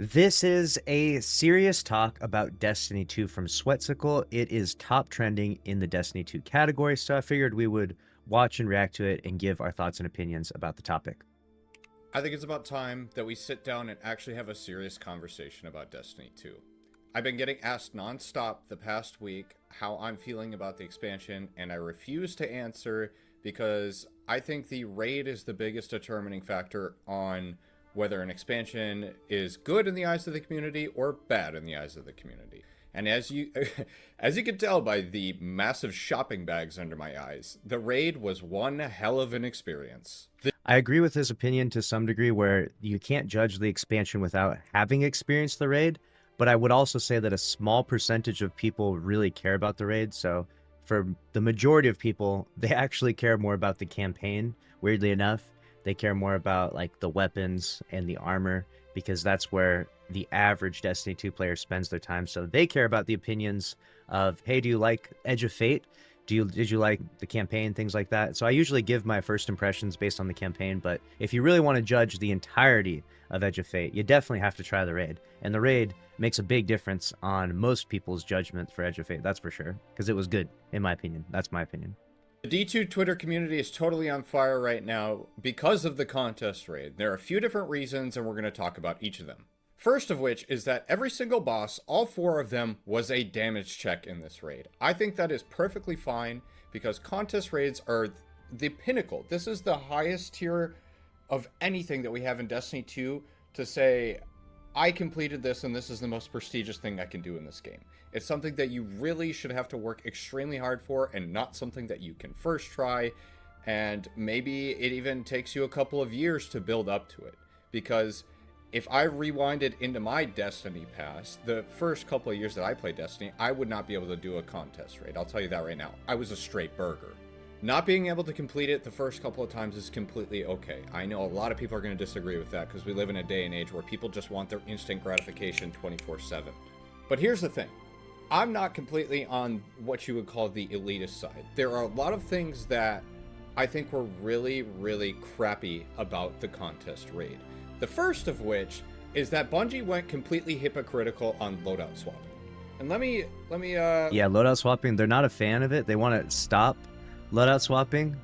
This is a serious talk about Destiny 2 from Sweatsicle. It is top trending in the Destiny 2 category, so I figured we would watch and react to it and give our thoughts and opinions about the topic. I think it's about time that we sit down and actually have a serious conversation about Destiny 2. I've been getting asked nonstop the past week how I'm feeling about the expansion, and I refuse to answer because I think the raid is the biggest determining factor on whether an expansion is good in the eyes of the community or bad in the eyes of the community. And as you as you can tell by the massive shopping bags under my eyes, the raid was one hell of an experience. I agree with his opinion to some degree where you can't judge the expansion without having experienced the raid, but I would also say that a small percentage of people really care about the raid. So for the majority of people, they actually care more about the campaign, weirdly enough. They care more about like the weapons and the armor because that's where the average Destiny 2 player spends their time. So they care about the opinions of, hey, do you like Edge of Fate? Did you like the campaign, things like that? So I usually give my first impressions based on the campaign, but if you really want to judge the entirety of Edge of Fate, you definitely have to try the raid. And the raid makes a big difference on most people's judgment for Edge of Fate, that's for sure, because it was good, in my opinion. That's my opinion. The D2 Twitter community is totally on fire right now because of the contest raid. There are a few different reasons, and we're going to talk about each of them. First of which is that every single boss, all 4 of them, was a damage check in this raid. I think that is perfectly fine because contest raids are the pinnacle. This is the highest tier of anything that we have in Destiny 2 to say, I completed this and this is the most prestigious thing I can do in this game. It's something that you really should have to work extremely hard for and not something that you can first try, and maybe it even takes you a couple of years to build up to it. Because if I rewinded into my Destiny past, the first couple of years that I played Destiny, I would not be able to do a contest raid. I'll tell you that right now. I was a straight burger. Not being able to complete it the first couple of times is completely okay. I know a lot of people are going to disagree with that because we live in a day and age where people just want their instant gratification 24/7. But here's the thing. I'm not completely on what you would call the elitist side. There are a lot of things that I think were really, really crappy about the contest raid. The first of which is that Bungie went completely hypocritical on loadout swapping. And let me Yeah, loadout swapping, they're not a fan of it. They want to stop loadout swapping,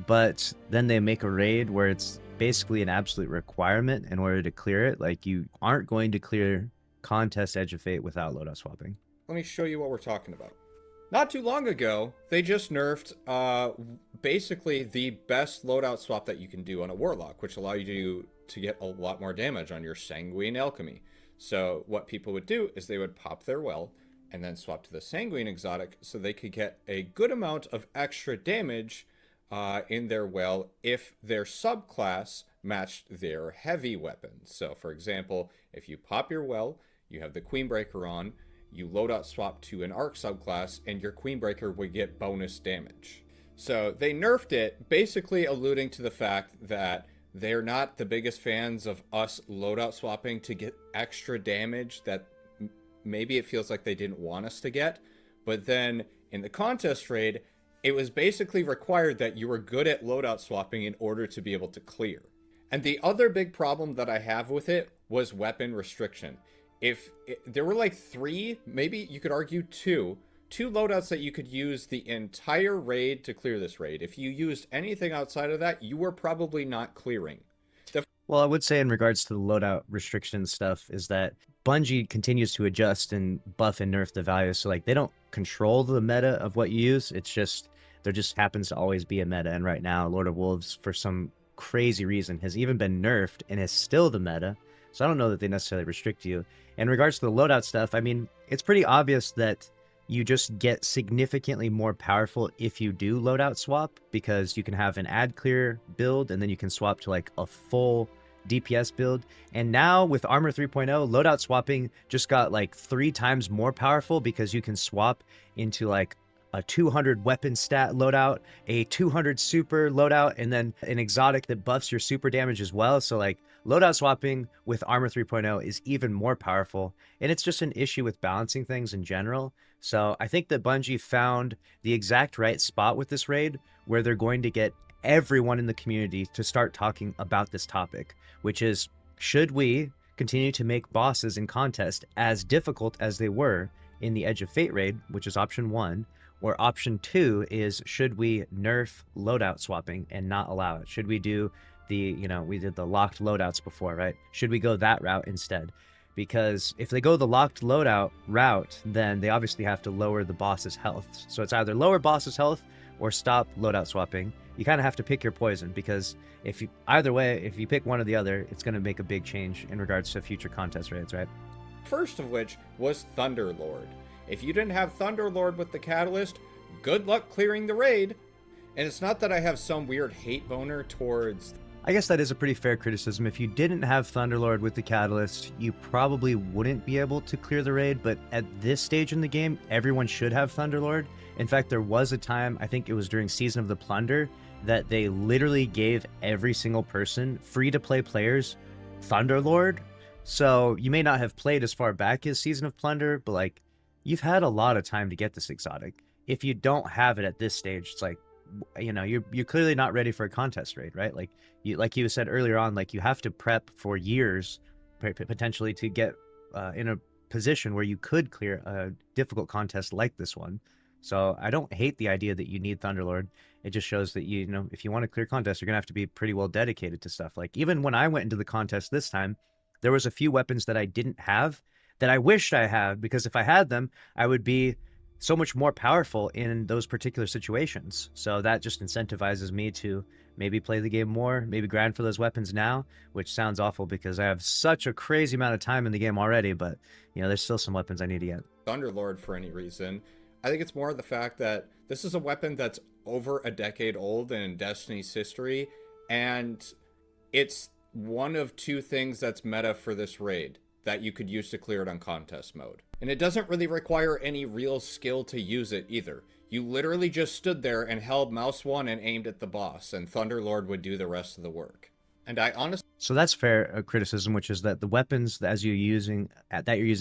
but then they make a raid where it's basically an absolute requirement in order to clear it. Like, you aren't going to clear contest Edge of Fate without loadout swapping. let me show you what we're talking about. Not too long ago, they just nerfed basically the best loadout swap that you can do on a Warlock, which allow you to get a lot more damage on your Sanguine Alchemy. So what people would do is they would pop their well and then swap to the Sanguine Exotic so they could get a good amount of extra damage in their well if their subclass matched their heavy weapons. So for example, if you pop your well, you have the Queenbreaker on, you loadout swap to an Arc subclass, and your Queenbreaker would get bonus damage. So they nerfed it, basically alluding to the fact that they're not the biggest fans of us loadout swapping to get extra damage that maybe it feels like they didn't want us to get. But then in the contest raid, it was basically required that you were good at loadout swapping in order to be able to clear. And the other big problem that I have with it was weapon restriction. There were like 3, maybe you could argue 2 loadouts that you could use the entire raid to clear this raid. If you used anything outside of that, you were probably not clearing. Well, I would say in regards to the loadout restriction stuff is that Bungie continues to adjust and buff and nerf the values. So like they don't control the meta of what you use. It's just, there just happens to always be a meta. And right now, Lord of Wolves, for some crazy reason, has even been nerfed and is still the meta. So I don't know that they necessarily restrict you. In regards to the loadout stuff, I mean, it's pretty obvious that you just get significantly more powerful if you do loadout swap, because you can have an ad clear build and then you can swap to like a full DPS build. And now with Armor 3.0, loadout swapping just got like 3 times more powerful because you can swap into like a 200 weapon stat loadout, a 200 super loadout, and then an exotic that buffs your super damage as well. So like loadout swapping with Armor 3.0 is even more powerful, and it's just an issue with balancing things in general. So I think that Bungie found the exact right spot with this raid where they're going to get everyone in the community to start talking about this topic, which is, should we continue to make bosses in contest as difficult as they were in the Edge of Fate raid, which is option 1, or option 2 is should we nerf loadout swapping and not allow it? Should we do we did the locked loadouts before, right? Should we go that route instead? Because if they go the locked loadout route, then they obviously have to lower the boss's health. So it's either lower boss's health or stop loadout swapping. You kind of have to pick your poison, because either way, if you pick one or the other, it's going to make a big change in regards to future contest raids, right? First of which was Thunderlord. If you didn't have Thunderlord with the catalyst, good luck clearing the raid. And it's not that I have some weird hate boner towards... I guess that is a pretty fair criticism. If you didn't have Thunderlord with the catalyst, you probably wouldn't be able to clear the raid, but at this stage in the game, everyone should have Thunderlord. In fact, there was a time, I think it was during Season of the Plunder, that they literally gave every single person, free-to-play players, Thunderlord. So you may not have played as far back as Season of Plunder, but like, you've had a lot of time to get this exotic. If you don't have it at this stage, it's like, you're clearly not ready for a contest raid, right? Like you said earlier on, like you have to prep for years potentially to get in a position where you could clear a difficult contest like this one. So I don't hate the idea that you need Thunderlord. It just shows that if you want to clear contests, you're gonna have to be pretty well dedicated to stuff. Like even when I went into the contest this time, there was a few weapons that I didn't have that I wished I had, because if I had them, I would be so much more powerful in those particular situations. So that just incentivizes me to maybe play the game more, maybe grind for those weapons now, which sounds awful because I have such a crazy amount of time in the game already, but there's still some weapons I need to get. Thunderlord for any reason. I think it's more the fact that this is a weapon that's over a decade old in Destiny's history, and it's one of two things that's meta for this raid that you could use to clear it on contest mode. And it doesn't really require any real skill to use it either. You literally just stood there and held mouse 1 and aimed at the boss, and Thunderlord would do the rest of the work. And I honestly... So that's fair criticism, which is that the weapons that you're using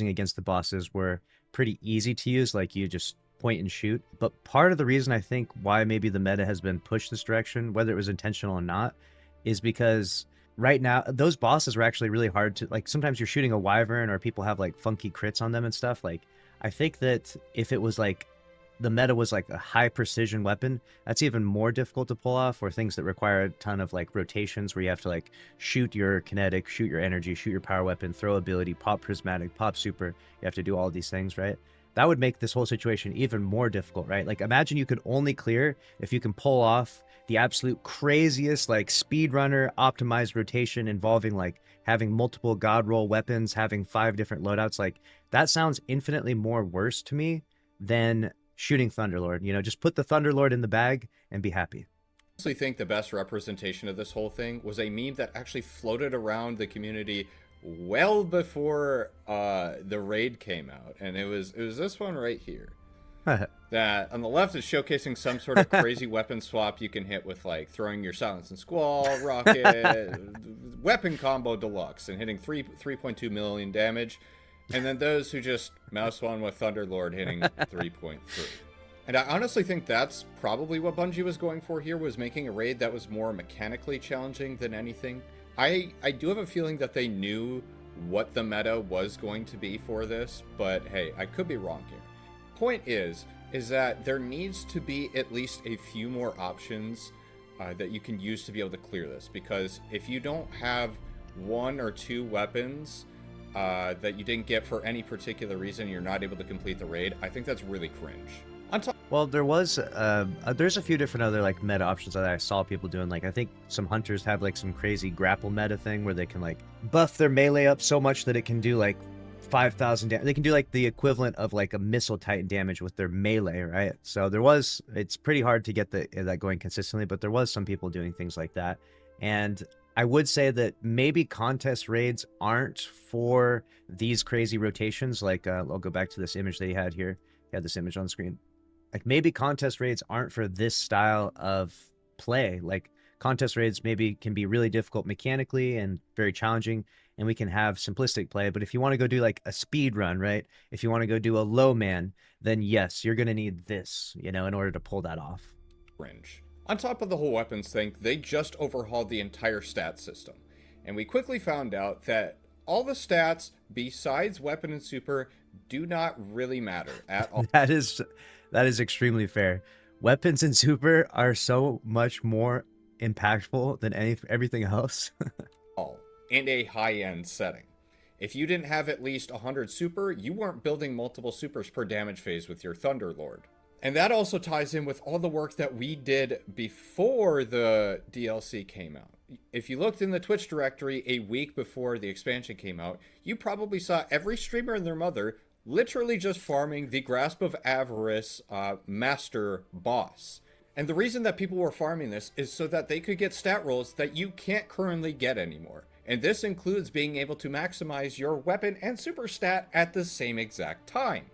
against the bosses were pretty easy to use, like you just point and shoot. But part of the reason I think why maybe the meta has been pushed this direction, whether it was intentional or not, is because right now those bosses were actually really hard to, like, sometimes you're shooting a wyvern or people have like funky crits on them and stuff. Like I think that if it was like the meta was like a high precision weapon, that's even more difficult to pull off, or things that require a ton of like rotations where you have to like shoot your kinetic, shoot your energy, shoot your power weapon, throw ability, pop prismatic, pop super. You have to do all these things, right? That would make this whole situation even more difficult, right? Like imagine you could only clear if you can pull off the absolute craziest like speedrunner optimized rotation involving like having multiple god roll weapons, having 5 different loadouts. Like that sounds infinitely more worse to me than shooting Thunderlord. Just put the Thunderlord in the bag and be happy. I honestly think the best representation of this whole thing was a meme that actually floated around the community well before the raid came out, and it was this one right here. That on the left is showcasing some sort of crazy weapon swap you can hit with like throwing your Silence and Squall, rocket, weapon combo deluxe, and hitting 3.2 million damage. And then those who just mouse one with Thunderlord hitting 3.3. And I honestly think that's probably what Bungie was going for here, was making a raid that was more mechanically challenging than anything. I do have a feeling that they knew what the meta was going to be for this, but hey, I could be wrong here. Point is that there needs to be at least a few more options that you can use to be able to clear this, because if you don't have 1 or 2 weapons that you didn't get for any particular reason, you're not able to complete the raid, I think that's really cringe. Well, there's a few different other like meta options that I saw people doing. Like I think some hunters have like some crazy grapple meta thing where they can like buff their melee up so much that it can do like 5,000 damage. They can do like the equivalent of like a missile titan damage with their melee, right? So it's pretty hard to get that going consistently, but there was some people doing things like that. And I would say that maybe contest raids aren't for these crazy rotations. Like I'll go back to this image that he had here. He had this image on screen. Like maybe contest raids aren't for this style of play. Like contest raids maybe can be really difficult mechanically and very challenging, and we can have simplistic play. But if you want to go do like a speed run, right? If you want to go do a low man, then yes, you're going to need this, in order to pull that off. Cringe. On top of the whole weapons thing, they just overhauled the entire stat system. And we quickly found out that All the stats besides weapon and super do not really matter at all. That is extremely fair. Weapons and super are so much more impactful than everything else. In a high-end setting. If you didn't have at least 100 super, you weren't building multiple supers per damage phase with your Thunderlord. And that also ties in with all the work that we did before the DLC came out. If you looked in the Twitch directory a week before the expansion came out, you probably saw every streamer and their mother literally just farming the Grasp of Avarice master boss. And the reason that people were farming this is so that they could get stat rolls that you can't currently get anymore. And this includes being able to maximize your weapon and super stat at the same exact time.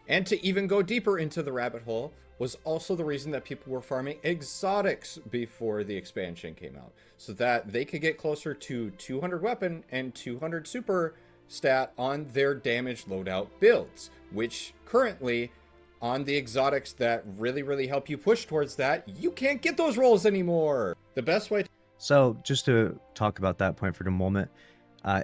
And to even go deeper into the rabbit hole was also the reason that people were farming exotics before the expansion came out, so that they could get closer to 200 weapon and 200 super stat on their damage loadout builds, which currently on the exotics that really help you push towards that, you can't get those rolls anymore. The best way So just to talk about that point for a moment,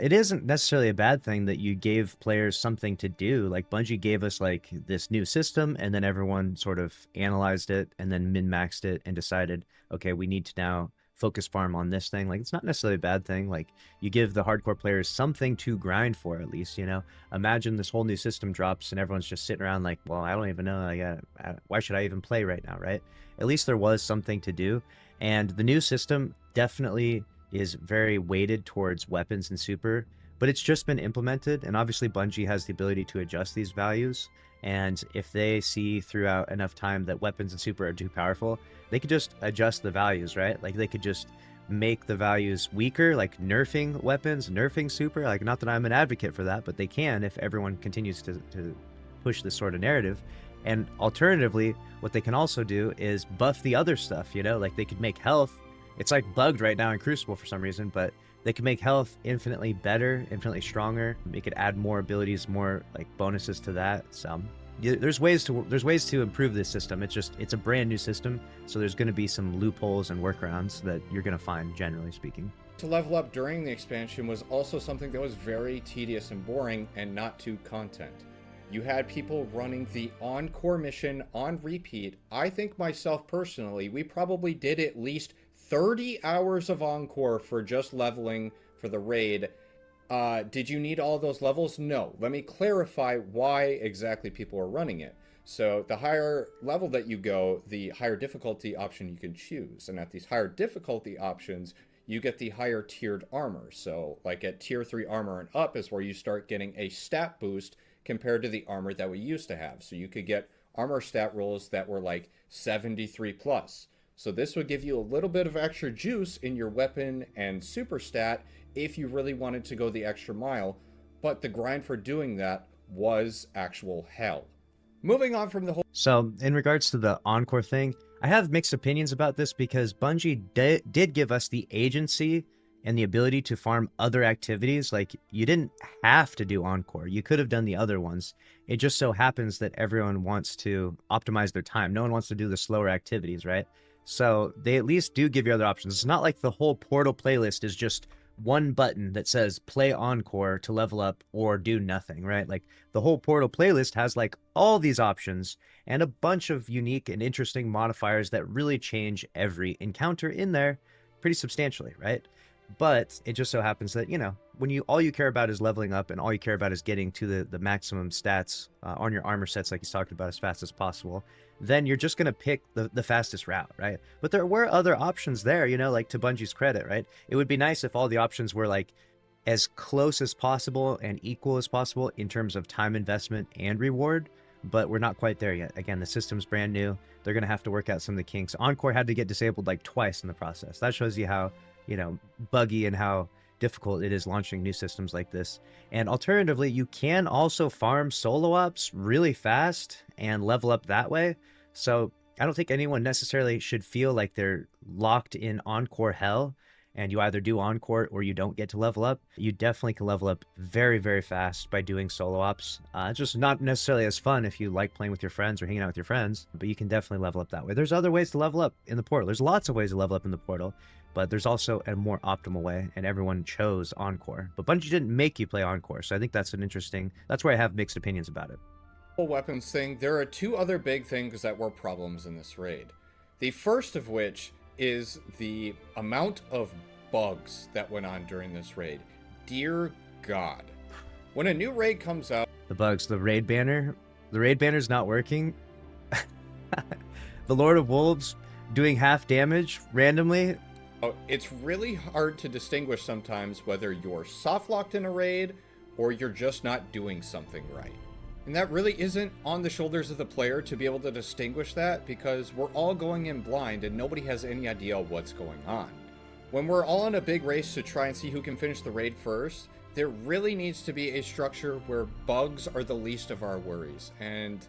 it isn't necessarily a bad thing that you gave players something to do. Like Bungie gave us like this new system, and then everyone sort of analyzed it and then min-maxed it and decided, okay, we need to now focus farm on this thing. Like it's not necessarily a bad thing. Like you give the hardcore players something to grind for at least, you know. Imagine this whole new system drops and everyone's just sitting around like, well, I don't even know. Why should I even play right now, right? At least there was something to do. And the new system definitely is very weighted towards weapons and super, but it's just been implemented, and obviously Bungie has the ability to adjust these values, and if they see throughout enough time that weapons and super are too powerful, they could just adjust the values, right? Like they could just make the values weaker, like nerfing weapons, nerfing super. Like, not that I'm an advocate for that, but they can if everyone continues to push this sort of narrative. And alternatively, what they can also do is buff the other stuff, you know, like they could make health. It's like bugged right now in Crucible for some reason, but they can make health infinitely better, infinitely stronger. They could add more abilities, more like bonuses to that. So there's ways to improve this system. It's a brand new system, so there's going to be some loopholes and workarounds that you're going to find, generally speaking. to level up during the expansion was also something that was very tedious and boring and not too content. You had people running the Encore mission on repeat. I think myself personally, we probably did at least 30 hours of Encore for just leveling for the raid. Did you need all those levels? No. Let me clarify why exactly people are running it. So the higher level that you go, the higher difficulty option you can choose. And at these higher difficulty options, you get the higher tiered armor. So like at tier 3 armor and up is where you start getting a stat boost compared to the armor that we used to have. So you could get armor stat rolls that were like 73 plus. So this would give you a little bit of extra juice in your weapon and super stat if you really wanted to go the extra mile, but the grind for doing that was actual hell. Moving on from the whole... So in regards to the Encore thing, I have mixed opinions about this because Bungie did give us the agency and the ability to farm other activities. Like, you didn't have to do Encore. You could have done the other ones. It just so happens that everyone wants to optimize their time. No one wants to do the slower activities, right? So they at least do give you other options. It's not like the whole Portal playlist is just one button that says play Encore to level up or do nothing, right? Like, the whole Portal playlist has like all these options and a bunch of unique and interesting modifiers that really change every encounter in there pretty substantially, right? But it just so happens that, you know, when all you care about is leveling up and all you care about is getting to the maximum stats on your armor sets, like he's talking about, as fast as possible, then you're just going to pick the fastest route, right? But there were other options there, you know, like, to Bungie's credit, right? It would be nice if all the options were like as close as possible and equal as possible in terms of time investment and reward, but we're not quite there yet. Again, the system's brand new. They're going to have to work out some of the kinks. Encore had to get disabled like twice in the process. That shows you how, you know, buggy and how difficult it is launching new systems like this. And alternatively, you can also farm solo ops really fast and level up that way. So I don't think anyone necessarily should feel like they're locked in Encore hell and you either do on court or you don't get to level up, you definitely can level up very, very fast by doing solo ops. It's just not necessarily as fun if you like playing with your friends or hanging out with your friends, but you can definitely level up that way. There's other ways to level up in the portal. There's lots of ways to level up in the portal, but there's also a more optimal way, and everyone chose Encore. But Bungie didn't make you play Encore, so I think that's that's where I have mixed opinions about it. Weapons thing, there are two other big things that were problems in this raid. The first of which is the amount of bugs that went on during this raid. Dear God. When a new raid comes out... The bugs, the raid banner's not working. The Lord of Wolves doing half damage randomly. It's really hard to distinguish sometimes whether you're soft-locked in a raid or you're just not doing something right. And that really isn't on the shoulders of the player to be able to distinguish that, because we're all going in blind and nobody has any idea what's going on. When we're all in a big race to try and see who can finish the raid first, there really needs to be a structure where bugs are the least of our worries. And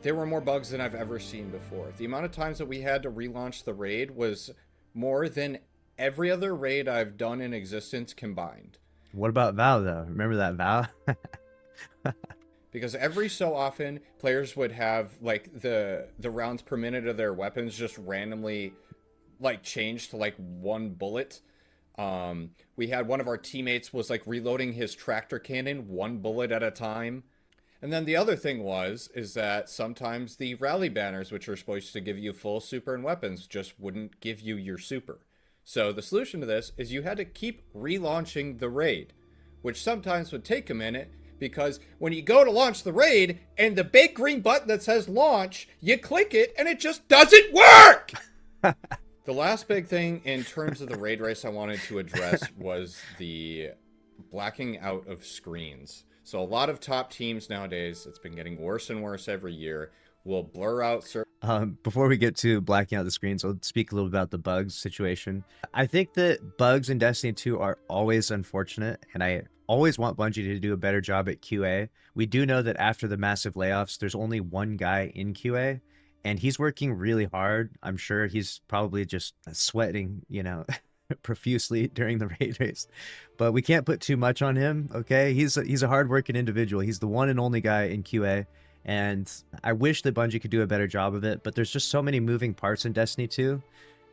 there were more bugs than I've ever seen before. The amount of times that we had to relaunch the raid was more than every other raid I've done in existence combined. What about Vow, though? Remember that Vow? Because every so often, players would have, like, the rounds per minute of their weapons just randomly, like, change to, like, one bullet. We had one of our teammates was, like, reloading his tractor cannon one bullet at a time. And then the other thing is that sometimes the rally banners, which are supposed to give you full super and weapons, just wouldn't give you your super. So the solution to this is you had to keep relaunching the raid, which sometimes would take a minute, because when you go to launch the raid and the big green button that says launch, you click it and it just doesn't work! The last big thing in terms of the raid race I wanted to address was the blacking out of screens. So a lot of top teams nowadays, it's been getting worse and worse every year, will blur out certain... Before we get to blacking out the screens, I'll speak a little about the bugs situation. I think that bugs in Destiny 2 are always unfortunate, and I always want Bungie to do a better job at QA. We do know that after the massive layoffs, there's only one guy in QA, and he's working really hard. I'm sure he's probably just sweating, profusely during the raid race, but we can't put too much on him. Okay, he's a hardworking individual. He's the one and only guy in QA, and I wish that Bungie could do a better job of it, but there's just so many moving parts in Destiny 2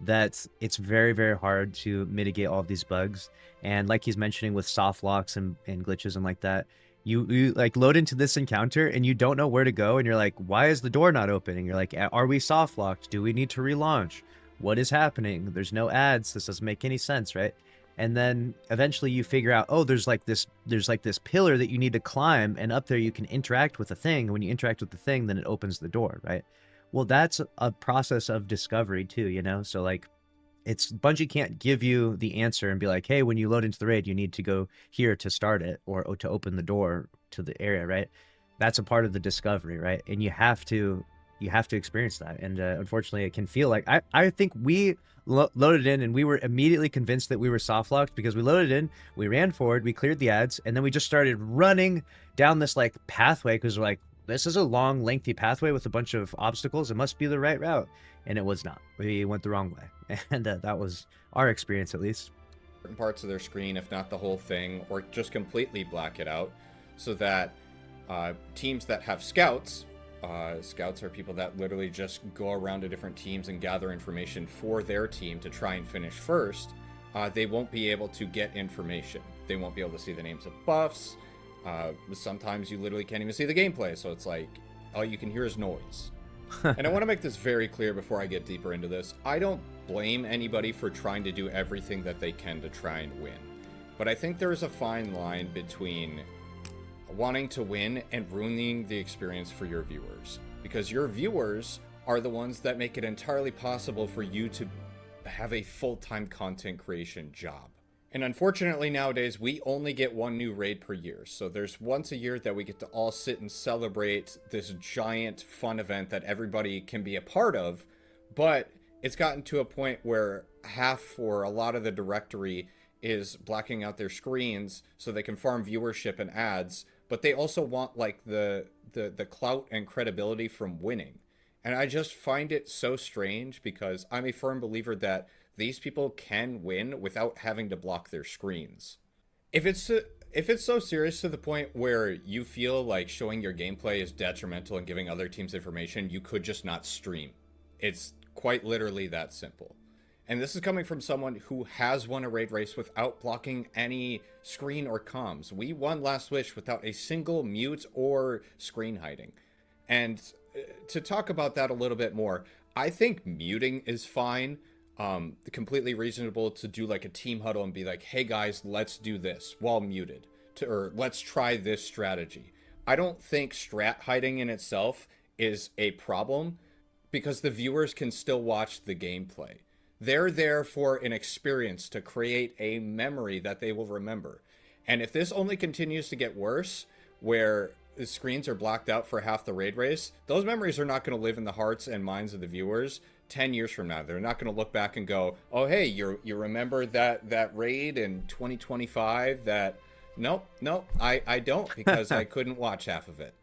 that it's very, very hard to mitigate all of these bugs. And like he's mentioning with soft locks and glitches and like that, you like load into this encounter and you don't know where to go, and you're like, why is the door not opening? You're like, are we soft locked? Do we need to relaunch? What is happening? There's no ads. This doesn't make any sense, right? And then eventually you figure out, oh, there's like this pillar that you need to climb, and up there you can interact with a thing. When you interact with the thing, then it opens the door, right? Well, that's a process of discovery too, So like, it's Bungie can't give you the answer and be like, hey, when you load into the raid, you need to go here to start it or to open the door to the area, right? That's a part of the discovery, right? And you have to experience that. And unfortunately, it can feel like I think we loaded in and we were immediately convinced that we were soft locked, because we loaded in, we ran forward, we cleared the ads, and then we just started running down this like pathway, because we're like, this is a long, lengthy pathway with a bunch of obstacles. It must be the right route. And it was not. We went the wrong way. And that was our experience, at least. Certain parts of their screen, if not the whole thing, or just completely black it out, so that teams that have scouts, scouts are people that literally just go around to different teams and gather information for their team to try and finish first, they won't be able to get information. They won't be able to see the names of buffs. Sometimes you literally can't even see the gameplay, so it's like all you can hear is noise. And I want to make this very clear before I get deeper into this. I don't blame anybody for trying to do everything that they can to try and win, but I think there is a fine line between wanting to win and ruining the experience for your viewers, because your viewers are the ones that make it entirely possible for you to have a full-time content creation job. And unfortunately nowadays, we only get one new raid per year. So there's once a year that we get to all sit and celebrate this giant fun event that everybody can be a part of. But it's gotten to a point where half or a lot of the directory is blacking out their screens so they can farm viewership and ads. But they also want like the clout and credibility from winning. And I just find it so strange, because I'm a firm believer that these people can win without having to block their screens. If it's so serious to the point where you feel like showing your gameplay is detrimental and giving other teams information, you could just not stream. It's quite literally that simple. And this is coming from someone who has won a raid race without blocking any screen or comms. We won Last Wish without a single mute or screen hiding. And to talk about that a little bit more, I think muting is fine. Completely reasonable to do like a team huddle and be like, hey guys, let's do this while muted, or let's try this strategy. I don't think strat hiding in itself is a problem because the viewers can still watch the gameplay. They're there for an experience to create a memory that they will remember. And if this only continues to get worse, where the screens are blacked out for half the raid race, those memories are not going to live in the hearts and minds of the viewers 10 years from now. They're not going to look back and go, oh, hey, you remember that raid in 2025 that... Nope, I don't, because I couldn't watch half of it.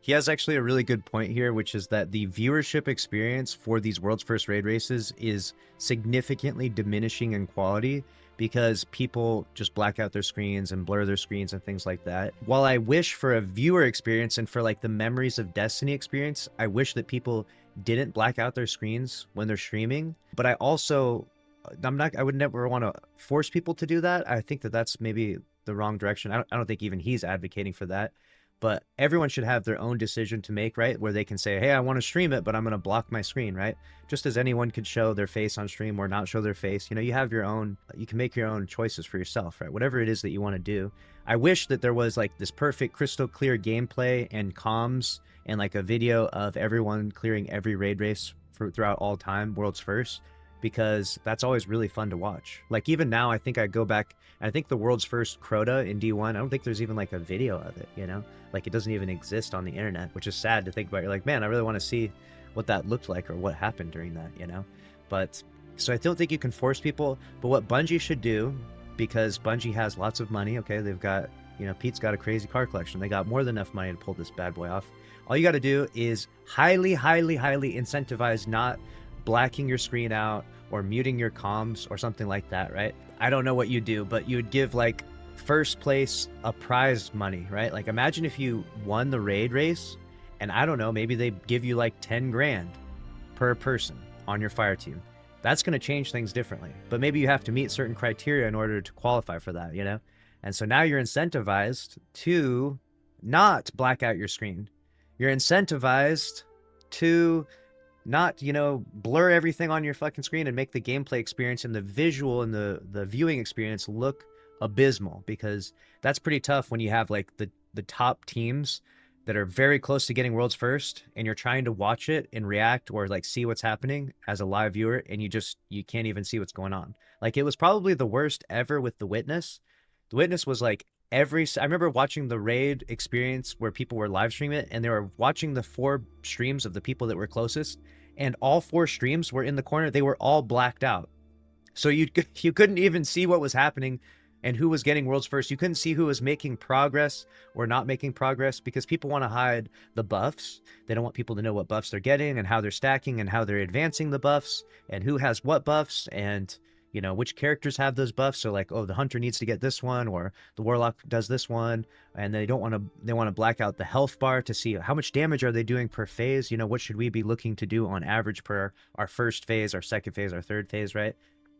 He has actually a really good point here, which is that the viewership experience for these world's first raid races is significantly diminishing in quality because people just black out their screens and blur their screens and things like that. While I wish for a viewer experience and for like the memories of Destiny experience, I wish that people didn't black out their screens when they're streaming. But I would never want to force people to do that. I think that that's maybe the wrong direction. I don't think even he's advocating for that. But everyone should have their own decision to make, right? Where they can say, hey, I want to stream it, but I'm going to block my screen, right? Just as anyone could show their face on stream or not show their face. You know, you have your own, you can make your own choices for yourself, right? Whatever it is that you want to do. I wish that there was like this perfect crystal clear gameplay and comms and like a video of everyone clearing every raid race throughout all time, world's first, because that's always really fun to watch. Like even now, I think I go back, I think the world's first Crota in D1, I don't think there's even like a video of it, you know? Like it doesn't even exist on the internet, which is sad to think about. You're like, man, I really want to see what that looked like or what happened during that, you know? But, so I don't think you can force people, but what Bungie should do, because Bungie has lots of money, okay? They've got, you know, Pete's got a crazy car collection. They got more than enough money to pull this bad boy off. All you got to do is highly incentivize not blacking your screen out or muting your comms or something like that, right? I don't know what you do, but you would give like first place a prize money, right? Like imagine if you won the raid race and I don't know, maybe they give you like 10 grand per person on your fire team. That's going to change things differently, but maybe you have to meet certain criteria in order to qualify for that, you know? And so now you're incentivized to not black out your screen. You're incentivized to not, you know, blur everything on your fucking screen and make the gameplay experience and the visual and the viewing experience look abysmal, because that's pretty tough when you have like the top teams that are very close to getting world's first and you're trying to watch it and react or like see what's happening as a live viewer and you can't even see what's going on. Like it was probably the worst ever with The Witness. The Witness was like I remember watching the raid experience where people were live streaming it and they were watching the 4 streams of the people that were closest, and all 4 streams were in the corner. They were all blacked out. So you couldn't even see what was happening and who was getting world's first. You couldn't see who was making progress or not making progress because people want to hide the buffs. They don't want people to know what buffs they're getting and how they're stacking and how they're advancing the buffs and who has what buffs and, you know, which characters have those buffs. So like, oh, the hunter needs to get this one or the warlock does this one. And they want to black out the health bar to see how much damage are they doing per phase. You know, what should we be looking to do on average per our first phase, our second phase, our third phase, right?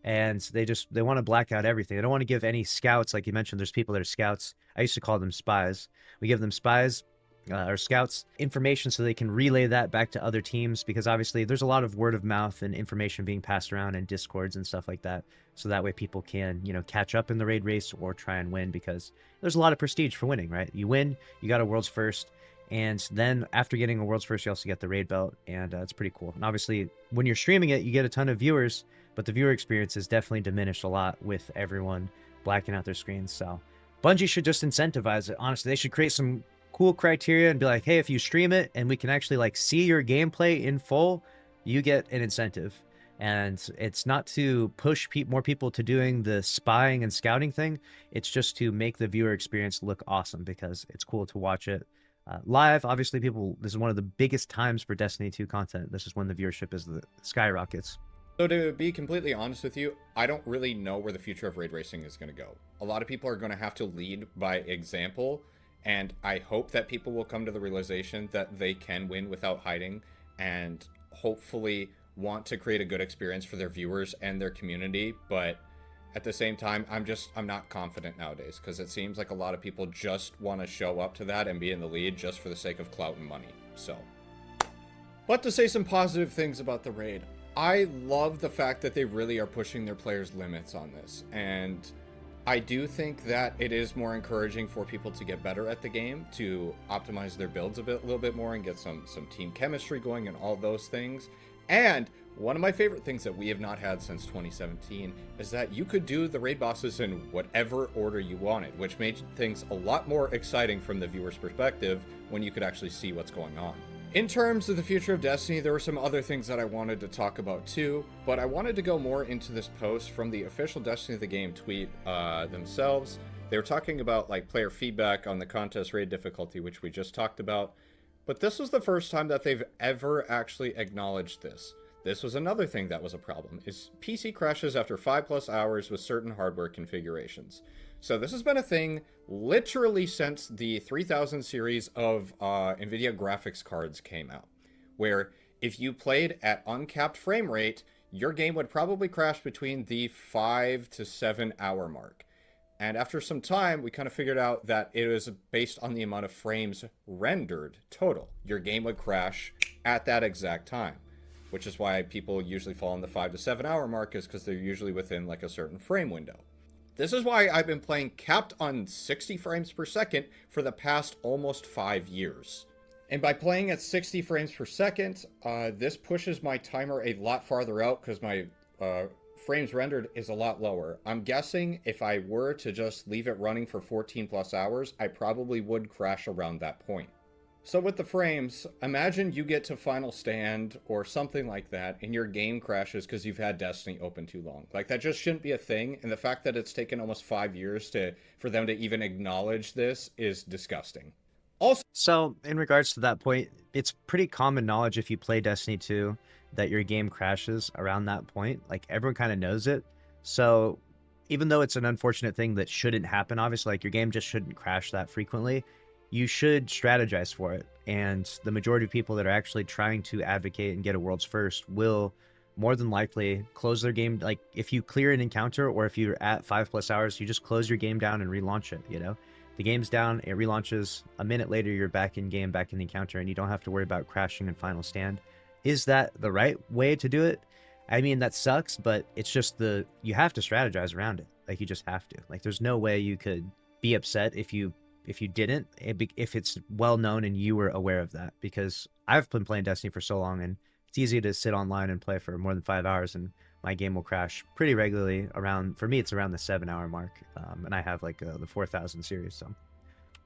And they want to black out everything. They don't want to give any scouts. Like you mentioned, there's people that are scouts. I used to call them spies. We give them spies or scouts information so they can relay that back to other teams, because obviously there's a lot of word of mouth and information being passed around in discords and stuff like that. So that way people can, you know, catch up in the raid race or try and win, because there's a lot of prestige for winning, right? You win, you got a world's first. And then after getting a world's first, you also get the raid belt, and it's pretty cool. And obviously when you're streaming it, you get a ton of viewers, but the viewer experience is definitely diminished a lot with everyone blacking out their screens. So Bungie should just incentivize it. Honestly, they should create some cool criteria and be like, hey, if you stream it and we can actually like see your gameplay in full, you get an incentive. And it's not to push more people to doing the spying and scouting thing. It's just to make the viewer experience look awesome, because it's cool to watch it live. Obviously, this is one of the biggest times for Destiny 2 content. This is when the viewership is the skyrockets. So to be completely honest with you, I don't really know where the future of raid racing is going to go. A lot of people are going to have to lead by example, and I hope that people will come to the realization that they can win without hiding, and hopefully want to create a good experience for their viewers and their community. But at the same time, I'm not confident nowadays, because it seems like a lot of people just want to show up to that and be in the lead just for the sake of clout and money. So, but to say some positive things about the raid, I love the fact that they really are pushing their players' limits on this, and I do think that it is more encouraging for people to get better at the game, to optimize their builds a little bit more, and get some team chemistry going and all those things. And one of my favorite things that we have not had since 2017 is that you could do the raid bosses in whatever order you wanted, which made things a lot more exciting from the viewer's perspective when you could actually see what's going on. In terms of the future of Destiny, there were some other things that I wanted to talk about too, but I wanted to go more into this post from the official Destiny of the Game tweet themselves. They were talking about like player feedback on the contest raid difficulty, which we just talked about, but this was the first time that they've ever actually acknowledged this. This was another thing that was a problem, is PC crashes after 5+ hours with certain hardware configurations. So this has been a thing literally since the 3000 series of NVIDIA graphics cards came out, where if you played at uncapped frame rate, your game would probably crash between the 5 to 7 hour mark. And after some time, we kind of figured out that it was based on the amount of frames rendered total. Your game would crash at that exact time, which is why people usually fall in the 5 to 7 hour mark, is because they're usually within like a certain frame window. This is why I've been playing capped on 60 frames per second for the past almost 5 years. And by playing at 60 frames per second, this pushes my timer a lot farther out because my frames rendered is a lot lower. I'm guessing if I were to just leave it running for 14+ hours, I probably would crash around that point. So with the frames, imagine you get to Final Stand or something like that and your game crashes because you've had Destiny open too long. Like, that just shouldn't be a thing, and the fact that it's taken almost 5 years for them to even acknowledge this is disgusting. Also, So, in regards to that point, it's pretty common knowledge if you play Destiny 2 that your game crashes around that point. Like, everyone kind of knows it. So, even though it's an unfortunate thing that shouldn't happen, obviously, like, your game just shouldn't crash that frequently, you should strategize for it. And the majority of people that are actually trying to advocate and get a world's first will more than likely close their game. Like, if you clear an encounter or if you're at 5+ hours, you just close your game down and relaunch it, you know? The game's down, it relaunches. A minute later, you're back in game, back in the encounter, and you don't have to worry about crashing in Final Stand. Is that the right way to do it? I mean, that sucks, but it's just you have to strategize around it. Like, you just have to. Like, there's no way you could be upset if you didn't, if it's well known and you were aware of that. Because I've been playing Destiny for so long, and it's easy to sit online and play for more than 5 hours, and my game will crash pretty regularly around, for me, it's around the 7-hour mark. And I have like the 4000 series, so.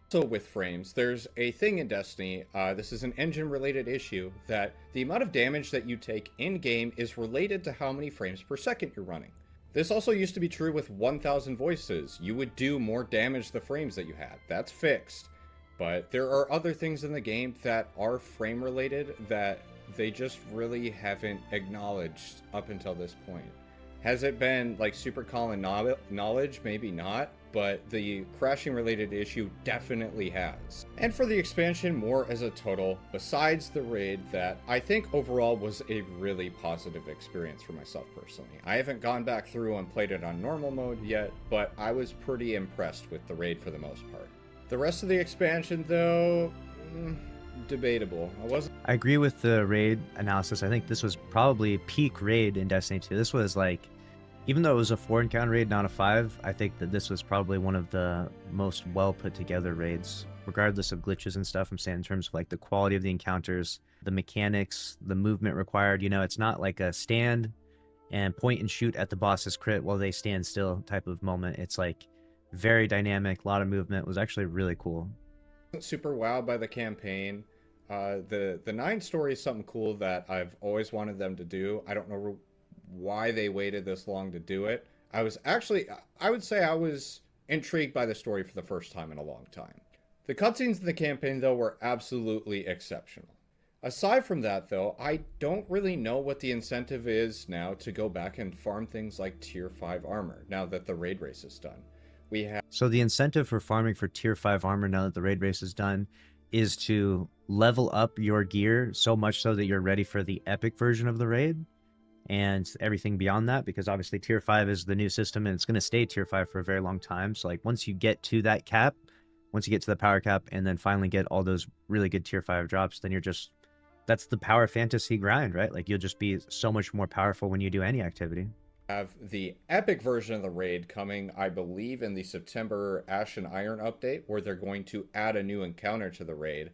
So with frames, there's a thing in Destiny, this is an engine-related issue, that the amount of damage that you take in-game is related to how many frames per second you're running. This also used to be true with 1000 voices. You would do more damage the frames that you had. That's fixed. But there are other things in the game that are frame-related that they just really haven't acknowledged up until this point. Has it been like super common knowledge? Maybe not, but the crashing related issue definitely has. And for the expansion, more as a total, besides the raid, that I think overall was a really positive experience for myself personally. I haven't gone back through and played it on normal mode yet, but I was pretty impressed with the raid for the most part. The rest of the expansion though, debatable. I agree with the raid analysis. I think this was probably peak raid in Destiny 2. This was like, even though it was a 4 encounter raid, not a 5, I think that this was probably one of the most well put together raids, regardless of glitches and stuff. I'm saying in terms of like the quality of the encounters, the mechanics, the movement required. You know, it's not like a stand and point and shoot at the boss's crit while they stand still type of moment. It's like very dynamic, a lot of movement. It was actually really cool. Super wowed by the campaign. The 9 story is something cool that I've always wanted them to do. I don't know why they waited this long to do it. I would say I was intrigued by the story for the first time in a long time. The cutscenes in the campaign, though, were absolutely exceptional. Aside from that, though, I don't really know what the incentive is now to go back and farm things like tier 5 armor now that the raid race is done. We have So the incentive for farming for tier 5 armor now that the raid race is done is to level up your gear so much so that you're ready for the epic version of the raid and everything beyond that, because obviously tier 5 is the new system and it's going to stay tier 5 for a very long time. So like once you get to that cap, once you get to the power cap and then finally get all those really good tier 5 drops, then you're just, that's the power fantasy grind, right? Like you'll just be so much more powerful when you do any activity. have the epic version of the raid coming, I believe, in the September Ash and Iron update, where they're going to add a new encounter to the raid.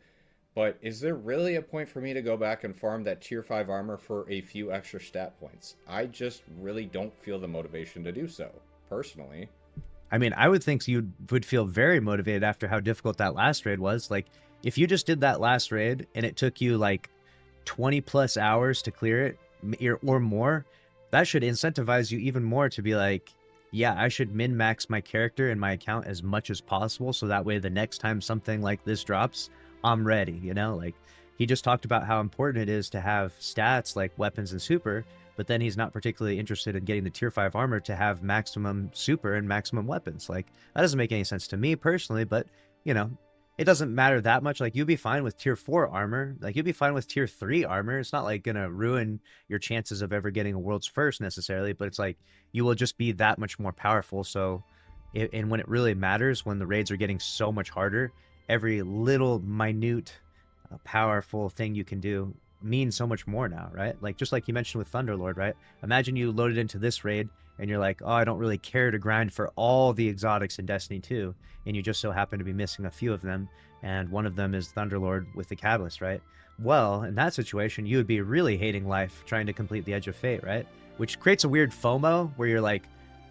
But is there really a point for me to go back and farm that tier 5 armor for a few extra stat points? I just really don't feel the motivation to do so, personally. I mean, I would think you would feel very motivated after how difficult that last raid was. Like, if you just did that last raid and it took you like 20 plus hours to clear it or more, that should incentivize you even more to be like, yeah, I should min-max my character and my account as much as possible so that way the next time something like this drops, I'm ready, you know? Like, he just talked about how important it is to have stats like weapons and super, but then he's not particularly interested in getting the tier 5 armor to have maximum super and maximum weapons. Like, that doesn't make any sense to me personally, but, you know, it doesn't matter that much. Like, you'll be fine with tier 4 armor. Like, you'll be fine with tier 3 armor. It's not like gonna ruin your chances of ever getting a world's first necessarily, but it's like you will just be that much more powerful. So, and when it really matters, when the raids are getting so much harder, every little minute powerful thing you can do means so much more now, right? Like, just like you mentioned with Thunderlord, right? Imagine you loaded into this raid and you're like, oh, I don't really care to grind for all the exotics in Destiny 2, and you just so happen to be missing a few of them, and one of them is Thunderlord with the Catalyst, right? Well, in that situation, you would be really hating life trying to complete the Edge of Fate, right? Which creates a weird FOMO where you're like,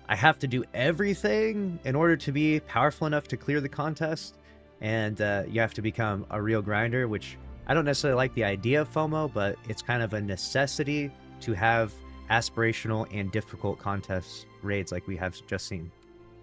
I have to do everything in order to be powerful enough to clear the contest, and you have to become a real grinder, which I don't necessarily like the idea of FOMO, but it's kind of a necessity to have aspirational and difficult contest raids like we have just seen.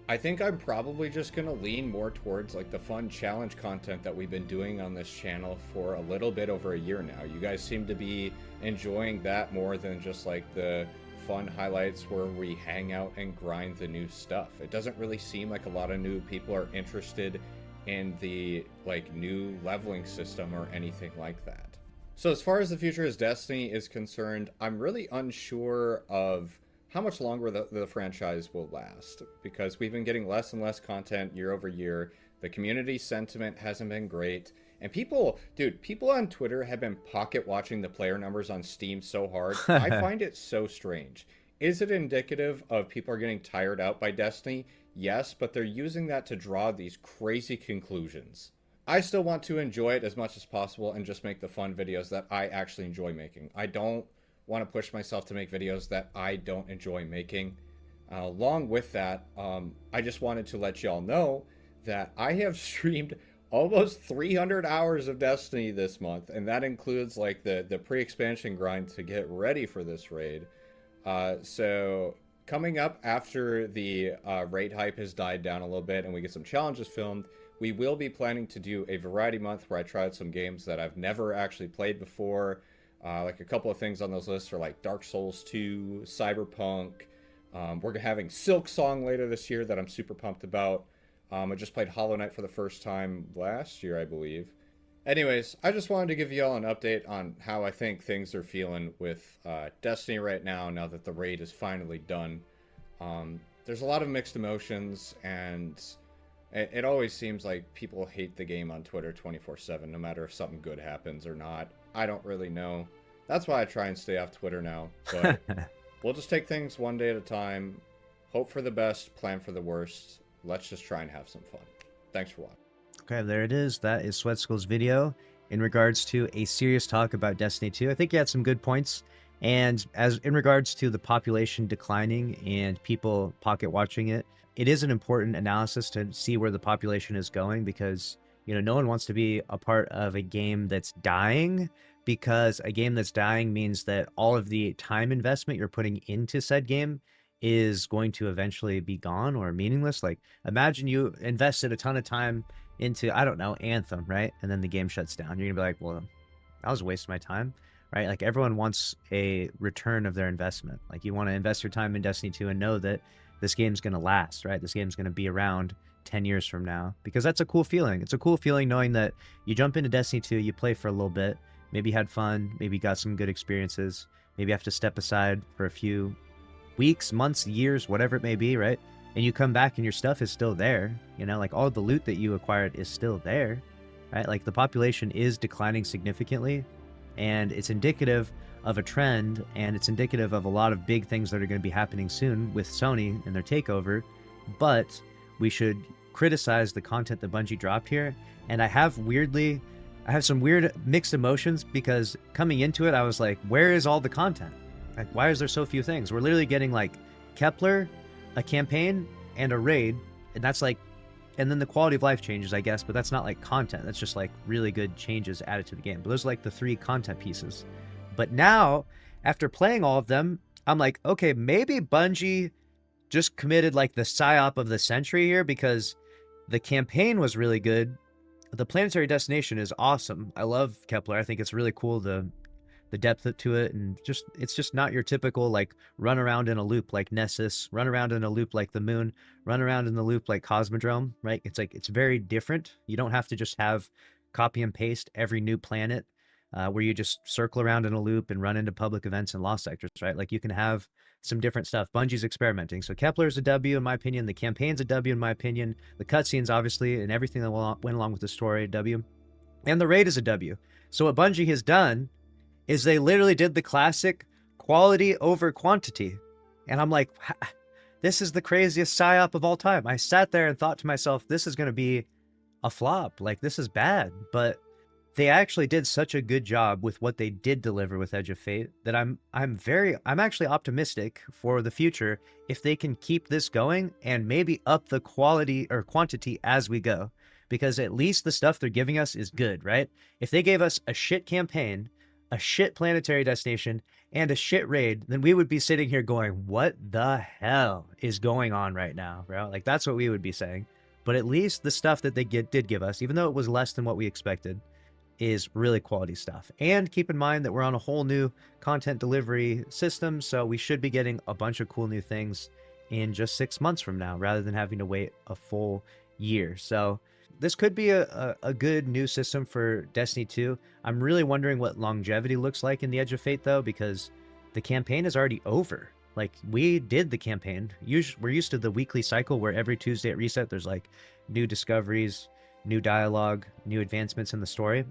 I think I'm probably just going to lean more towards like the fun challenge content that we've been doing on this channel for a little bit over a year now. You guys seem to be enjoying that more than just like the fun highlights where we hang out and grind the new stuff. It doesn't really seem like a lot of new people are interested in the like new leveling system or anything like that. So as far as the future of Destiny is concerned, I'm really unsure of how much longer the franchise will last, because we've been getting less and less content year over year. The community sentiment hasn't been great. And people on Twitter have been pocket watching the player numbers on Steam so hard. I find it so strange. Is it indicative of people are getting tired out by Destiny? Yes, but they're using that to draw these crazy conclusions. I still want to enjoy it as much as possible and just make the fun videos that I actually enjoy making. I don't want to push myself to make videos that I don't enjoy making. Along with that, I just wanted to let y'all know that I have streamed almost 300 hours of Destiny this month, and that includes like the pre-expansion grind to get ready for this raid. So coming up after the raid hype has died down a little bit and we get some challenges filmed, we will be planning to do a variety month where I tried some games that I've never actually played before. Like a couple of things on those lists are like Dark Souls 2, Cyberpunk. We're having Silk Song later this year that I'm super pumped about. I just played Hollow Knight for the first time last year, I believe. Anyways, I just wanted to give y'all an update on how I think things are feeling with Destiny right now that the raid is finally done. There's a lot of mixed emotions, and it always seems like people hate the game on Twitter 24/7, no matter if something good happens or not. I don't really know. That's why I try and stay off Twitter now. But we'll just take things one day at a time, hope for the best, plan for the worst. Let's just try and have some fun. Thanks for watching. Okay, there it is. That is Sweat Skull's video in regards to a serious talk about Destiny 2. I think he had some good points. And as in regards to the population declining and people pocket watching it, it is an important analysis to see where the population is going, because, you know, no one wants to be a part of a game that's dying, because a game that's dying means that all of the time investment you're putting into said game is going to eventually be gone or meaningless. Like, imagine you invested a ton of time into, I don't know, Anthem, right? And then the game shuts down. You're gonna be like, well, that was a waste of my time, right? Like everyone wants a return of their investment. Like you want to invest your time in Destiny 2 and know that this game's going to last, right? This game's going to be around 10 years from now, because that's a cool feeling. It's a cool feeling knowing that you jump into Destiny 2, you play for a little bit, maybe had fun, maybe got some good experiences, maybe have to step aside for a few weeks, months, years, whatever it may be, right? And you come back and your stuff is still there, you know, like all the loot that you acquired is still there, right? Like the population is declining significantly, and it's indicative of a trend, and it's indicative of a lot of big things that are going to be happening soon with Sony and their takeover. But we should criticize the content that Bungie dropped here, and I have some weird mixed emotions, because coming into it I was like, where is all the content? Like, why is there so few things? We're literally getting like Kepler, a campaign, and a raid, and that's like, and then the quality of life changes, I guess, but that's not like content. That's just like really good changes added to the game. But those are like the 3 content pieces. But now, after playing all of them, I'm like, okay, maybe Bungie just committed like the psyop of the century here, because the campaign was really good. The planetary destination is awesome. I love Kepler. I think it's really cool, the depth to it, and just it's just not your typical like run around in a loop like Nessus, run around in a loop like the moon, run around in the loop like Cosmodrome, right? It's like, it's very different. You don't have to just have copy and paste every new planet where you just circle around in a loop and run into public events and lost sectors, right? Like you can have some different stuff. Bungie's experimenting. So Kepler's a W in my opinion. The campaign's a W in my opinion. The cutscenes, obviously, and everything that went along with the story, W. And the raid is a W. So what Bungie has done is they literally did the classic quality over quantity. And I'm like, this is the craziest psyop of all time. I sat there and thought to myself, this is going to be a flop. Like, this is bad. But they actually did such a good job with what they did deliver with Edge of Fate that I'm actually optimistic for the future if they can keep this going and maybe up the quality or quantity as we go. Because at least the stuff they're giving us is good, right? If they gave us a shit campaign, a shit planetary destination, and a shit raid, then we would be sitting here going, what the hell is going on right now, bro? Like, that's what we would be saying. But at least the stuff that they did give us, even though it was less than what we expected, is really quality stuff. And keep in mind that we're on a whole new content delivery system, so we should be getting a bunch of cool new things in just 6 months from now, rather than having to wait a full year. So this could be a good new system for Destiny 2. I'm really wondering what longevity looks like in the Edge of Fate, though, because the campaign is already over. Like, we did the campaign. We're used to the weekly cycle where every Tuesday at reset, there's like new discoveries, new dialogue, new advancements in the story.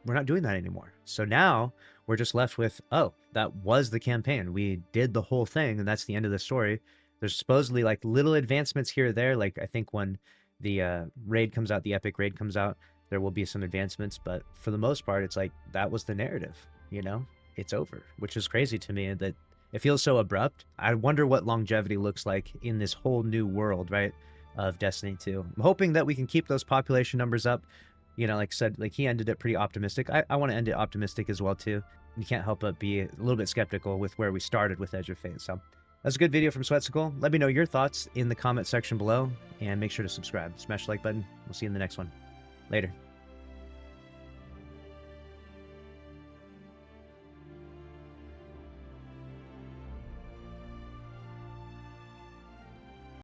We're not doing that anymore. So now we're just left with, oh, that was the campaign. We did the whole thing, and that's the end of the story. There's supposedly like little advancements here or there. Like, I think when the raid comes out, the epic raid comes out, there will be some advancements, but for the most part, it's like, that was the narrative, you know? It's over, which is crazy to me that it feels so abrupt. I wonder what longevity looks like in this whole new world, right, of Destiny 2. I'm hoping that we can keep those population numbers up. You know, like I said, like, he ended it pretty optimistic. I want to end it optimistic as well, too. You can't help but be a little bit skeptical with where we started with Edge of Fate. So that's a good video from Sweatsicle. Let me know your thoughts in the comment section below, and make sure to subscribe. Smash the like button. We'll see you in the next one. Later.